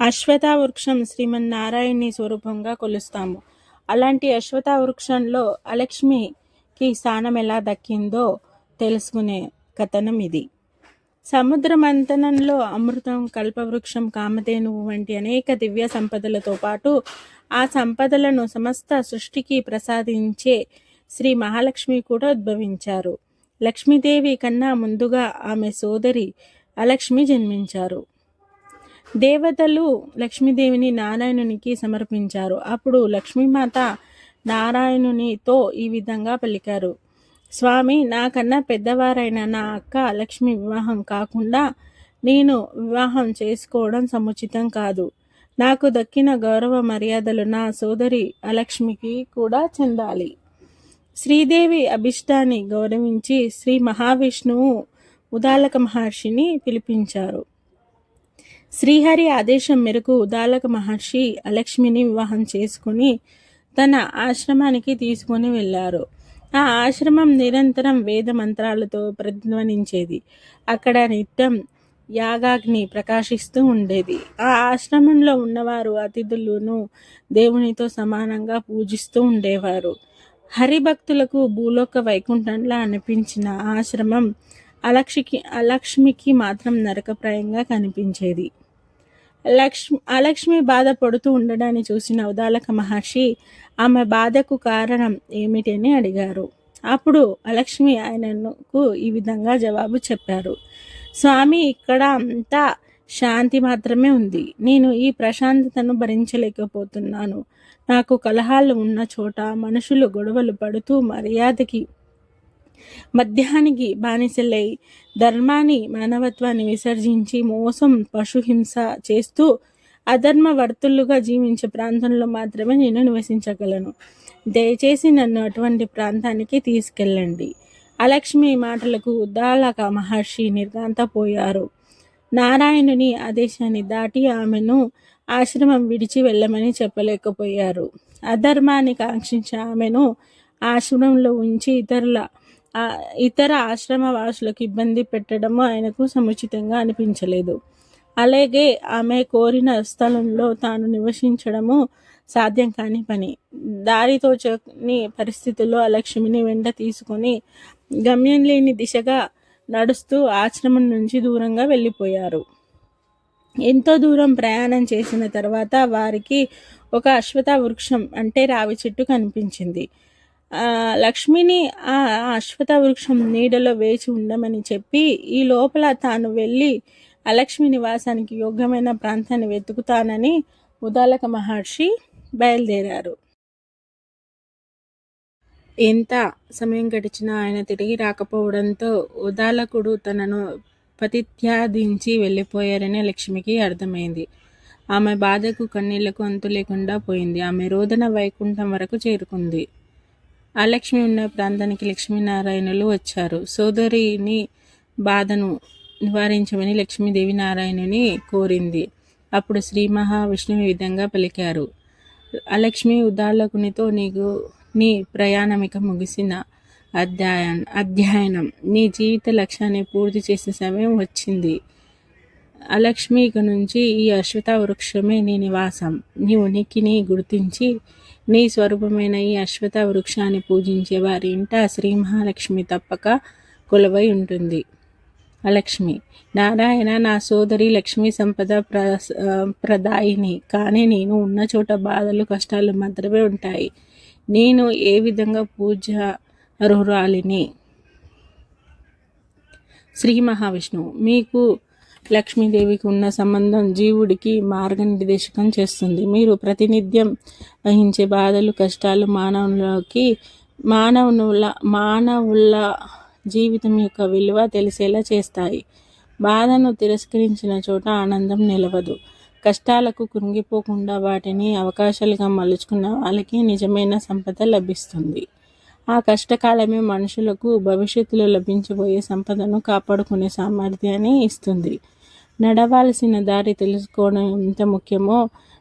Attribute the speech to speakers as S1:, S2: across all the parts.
S1: అశ్వత్థ వృక్షం శ్రీమన్నారాయణుని స్వరూపంగా కొలుస్తాము. అలాంటి అశ్వత్థ వృక్షంలో అలక్ష్మికి స్థానం ఎలా దక్కిందో తెలుసుకునే కథనం ఇది. సముద్ర మంథనంలో అమృతం, కల్పవృక్షం, కామధేనువు వంటి అనేక దివ్య సంపదలతో పాటు ఆ సంపదలను సమస్త సృష్టికి ప్రసాదించే శ్రీ మహాలక్ష్మి కూడా ఉద్భవించారు. లక్ష్మీదేవి కన్నా ముందుగా ఆమె సోదరి అలక్ష్మి జన్మించారు. దేవతలు లక్ష్మీదేవిని నారాయణునికి సమర్పించారు. అప్పుడు లక్ష్మీమాత నారాయణునితో ఈ విధంగా పలికారు: స్వామి, నాకన్నా పెద్దవారైన నా అక్క లక్ష్మి వివాహం కాకుండా నేను వివాహం చేసుకోవడం సముచితం కాదు. నాకు దక్కిన గౌరవ మర్యాదలు నా సోదరి అలక్ష్మికి కూడా చెందాలి. శ్రీదేవి అభిష్టాన్ని గౌరవించి శ్రీ మహావిష్ణువు ఉదాలక మహర్షిని పిలిపించారు. శ్రీహరి ఆదేశం మేరకు ఉదాలక మహర్షి అలక్ష్మిని వివాహం చేసుకుని తన ఆశ్రమానికి తీసుకొని వెళ్ళారు. ఆ ఆశ్రమం నిరంతరం వేద మంత్రాలతో ప్రధ్వనించేది. అక్కడ నిత్యం యాగాగ్ని ప్రకాశిస్తూ ఉండేది. ఆ ఆశ్రమంలో ఉన్నవారు అతిథులను దేవునితో సమానంగా పూజిస్తూ ఉండేవారు. హరిభక్తులకు భూలోక వైకుంఠంలా అనిపించిన ఆశ్రమం అలక్ష్మికి మాత్రం నరకప్రాయంగా కనిపించేది. అలక్ష్మి బాధపడుతూ ఉండడాన్ని చూసిన ఉదాలక మహర్షి ఆమె బాధకు కారణం ఏమిటని అడిగారు. అప్పుడు అలక్ష్మి ఆయనకు ఈ విధంగా జవాబు చెప్పారు: స్వామి, ఇక్కడ అంతా శాంతి మాత్రమే ఉంది. నేను ఈ ప్రశాంతతను భరించలేకపోతున్నాను. నాకు కలహాలు ఉన్న చోట మనుషులు గొడవలు పడుతూ మర్యాదకి మద్యానికి బానిసలై ధర్మాన్ని, మానవత్వాన్ని విసర్జించి మోసం, పశుహింస చేస్తూ అధర్మవర్తులుగా జీవించే ప్రాంతంలో మాత్రమే నేను నివసించగలను. దయచేసి నన్ను అటువంటి ప్రాంతానికి తీసుకెళ్ళండి. అలక్ష్మి మాటలకు ఉదాలక మహర్షి నిర్ఘాంతపోయారు. నారాయణుని ఆదేశాన్ని దాటి ఆమెను ఆశ్రమం విడిచి వెళ్ళమని చెప్పలేకపోయారు. అధర్మాన్ని కాంక్షించే ఆమెను ఆశ్రమంలో ఉంచి ఇతర ఆశ్రమవాసులకు ఇబ్బంది పెట్టడము ఆయనకు సముచితంగా అనిపించలేదు. అలాగే ఆమె కోరిన స్థలంలో తాను నివసించడము సాధ్యం కాని పని. దారితోచని పరిస్థితుల్లో అలక్ష్మిని వెంట తీసుకొని గమ్యం లేని దిశగా నడుస్తూ ఆశ్రమం నుంచి దూరంగా వెళ్ళిపోయారు. ఎంతో దూరం ప్రయాణం చేసిన తర్వాత వారికి ఒక అశ్వత్థ వృక్షం అంటే రావి చెట్టు కనిపించింది. లక్ష్మిని ఆ అశ్వత్థ వృక్షం నీడలో వేచి ఉండమని చెప్పి ఈ లోపల తాను వెళ్ళి అలక్ష్మి నివాసానికి యోగ్యమైన ప్రాంతాన్ని వెతుకుతానని ఉదాలక మహర్షి బయలుదేరారు. ఎంత సమయం గడిచినా ఆయన తిరిగి రాకపోవడంతో ఉదాలకుడు తనను పతిత్యాదించి వెళ్ళిపోయారని లక్ష్మికి అర్థమైంది. ఆమె బాధకు కన్నీళ్లకు అంతు లేకుండా పోయింది. ఆమె రోదన వైకుంఠం వరకు చేరుకుంది. అలక్ష్మి ఉన్న ప్రాంతానికి లక్ష్మీనారాయణులు వచ్చారు. సోదరిని బాధను నివారించమని లక్ష్మీదేవి నారాయణుని కోరింది. అప్పుడు శ్రీ మహావిష్ణువు ఈ విధంగా పలికారు: అలక్ష్మి, ఉదాలకునితో నీ ప్రయాణమిక ముగిసిన అధ్యయనం, నీ జీవిత లక్ష్యాన్ని పూర్తి చేసే సమయం వచ్చింది. అలక్ష్మి, ఇక నుంచి ఈ అశ్వత్థ వృక్షమే నీ నివాసం. నీ ఉనికిని గుర్తించి నీ స్వరూపమైన ఈ అశ్వత్థ వృక్షాన్ని పూజించే వారి ఇంట శ్రీ మహాలక్ష్మి తప్పక కొలువై ఉంటుంది. అలక్ష్మి: నారాయణ, నా సోదరి లక్ష్మీ సంపద ప్రదాయిని. కానీ నేను ఉన్న చోట బాధలు, కష్టాలు మాత్రమే ఉంటాయి. నేను ఏ విధంగా పూజ అర్హురాలిని? శ్రీ మహావిష్ణువు: మీకు లక్ష్మీదేవికి ఉన్న సంబంధం జీవుడికి మార్గనిర్దేశకం చేస్తుంది. మీరు ప్రతినిత్యం వహించే బాధలు, కష్టాలు మానవుల జీవితం యొక్క విలువ తెలిసేలా చేస్తాయి. బాధను తిరస్కరించిన చోట ఆనందం నిలవదు. కష్టాలకు కృంగిపోకుండా వాటిని అవకాశాలుగా మలుచుకున్న వాళ్ళకి నిజమైన సంపద లభిస్తుంది. ఆ కష్టకాలమే మనుషులకు భవిష్యత్తులో లభించబోయే సంపదను కాపాడుకునే సామర్థ్యాన్ని ఇస్తుంది. నడవాల్సిన దారి తెలుసుకోవడం ఎంత ముఖ్యమో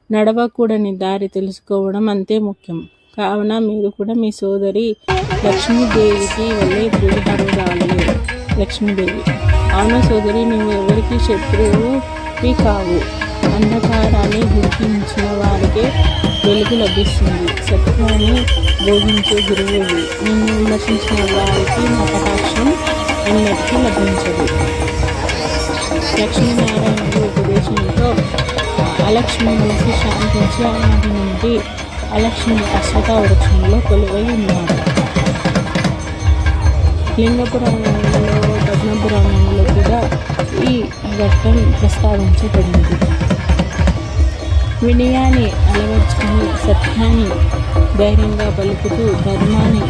S1: నడవకూడని దారి తెలుసుకోవడం అంతే ముఖ్యం. కావున మీరు కూడా మీ సోదరి లక్ష్మీదేవికి వెళ్ళే ప్రియహరురాలు. లక్ష్మీదేవి: అవును సోదరి, నువ్వు ఎవరికి శత్రువువి కావు. అంధకారాన్ని గుర్తించిన వారికే వెలుగు లభిస్తుంది. సత్యాన్ని బోధించే గురువువి. నిన్ను విమర్శించిన వారికి నా కటాక్షం ఎన్నటికీ లభించదు. లక్ష్మీనారాయణుడి ఉపదేశంతో అలక్ష్మి మనసు శాంతించి ఆనాటి నుండి అలక్ష్మి అశ్వథ వృక్షంలో కొలువై ఉన్నారు. లింగ పురాణంలో పద్మ పురాణంలో కూడా ఈ ఘట్టం ప్రస్తావించబడింది. వినయాన్ని అలవర్చుకుని సత్యాన్ని ధైర్యంగా పలుకుతూ ధర్మాన్ని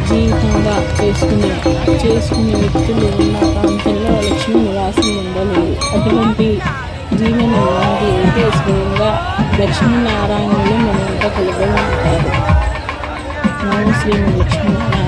S1: జీవితంగా చేసుకునే వ్యక్తులు ఉన్న ప్రాంతంలో లక్ష్మీ నివాసం ఉండలేదు. అటువంటి జీవనం లాంటి అయితే స్వయంగా లక్ష్మీనారాయణులు మన వెంట కలుగుతూ ఉంటారు. నమో శ్రీ లక్ష్మీనారాయణ.